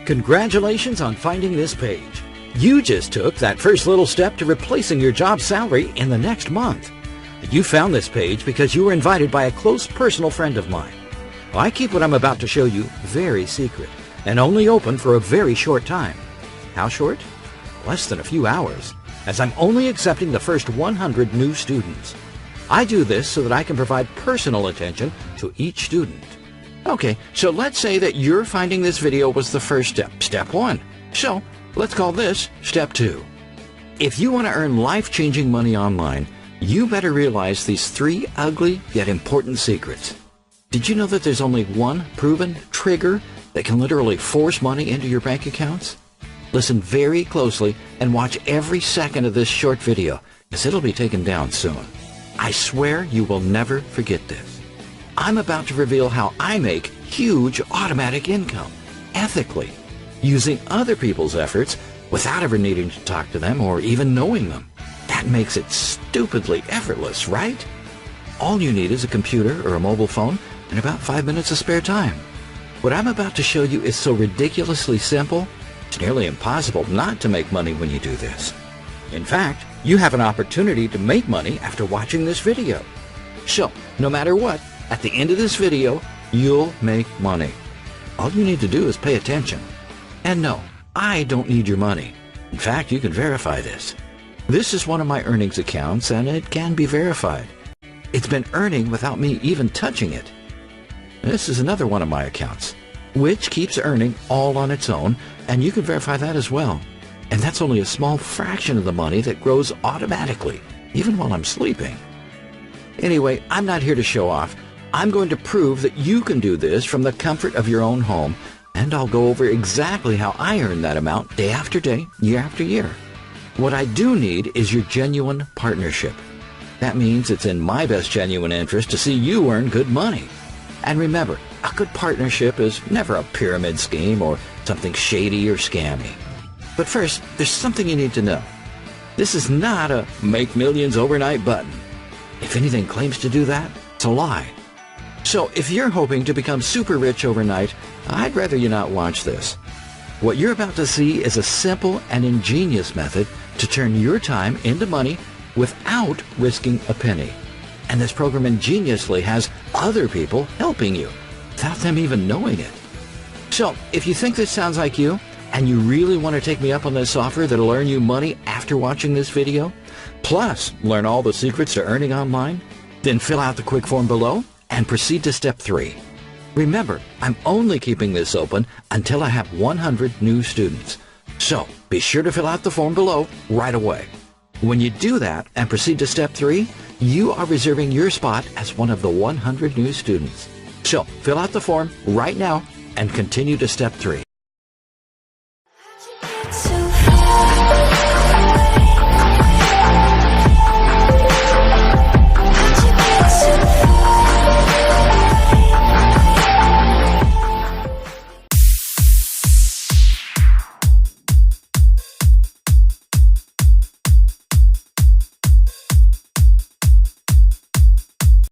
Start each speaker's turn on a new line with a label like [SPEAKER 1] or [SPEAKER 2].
[SPEAKER 1] Congratulations on finding this page. You just took that first little step to replacing your job salary in the next month. You found this page because you were invited by a close personal friend of mine. I keep what I'm about to show you very secret and only open for a very short time. How short? Less than a few hours, as I'm only accepting the first 100 new students. I do this so that I can provide personal attention to each student. Okay, so let's say that your finding this video was the first step, step 1. So let's call this step 2. If you want to earn life-changing money online, you better realize these 3 ugly yet important secrets. Did you know that there's only one proven trigger that can literally force money into your bank accounts? Listen very closely and watch every second of this short video, because it'll be taken down soon. I swear you will never forget this. I'm about to reveal how I make huge automatic income, ethically, using other people's efforts without ever needing to talk to them or even knowing them. That makes it stupidly effortless, right? All you need is a computer or a mobile phone and about 5 minutes of spare time. What I'm about to show you is so ridiculously simple, it's nearly impossible not to make money when you do this. In fact, you have an opportunity to make money after watching this video. So, no matter what, at the end of this video, you'll make money. All you need to do is pay attention. And no, I don't need your money. In fact, you can verify this. This is one of my earnings accounts, and it can be verified. It's been earning without me even touching it. This is another one of my accounts, which keeps earning all on its own, and you can verify that as well. And that's only a small fraction of the money that grows automatically, even while I'm sleeping. Anyway, I'm not here to show off. I'm going to prove that you can do this from the comfort of your own home, and I'll go over exactly how I earn that amount day after day, year after year. What I do need is your genuine partnership. That means it's in my best genuine interest to see you earn good money. And remember, a good partnership is never a pyramid scheme or something shady or scammy. But first, there's something you need to know. This is not a make millions overnight button. If anything claims to do that, it's a lie. So if you're hoping to become super rich overnight, I'd rather you not watch this. What you're about to see is a simple and ingenious method to turn your time into money without risking a penny. And this program ingeniously has other people helping you without them even knowing it. So if you think this sounds like you, and you really want to take me up on this offer that'll earn you money after watching this video, plus learn all the secrets to earning online, then fill out the quick form below and proceed to step 3. Remember, I'm only keeping this open until I have 100 new students. So be sure to fill out the form below right away. When you do that and proceed to step 3, you are reserving your spot as one of the 100 new students. So fill out the form right now and continue to step 3.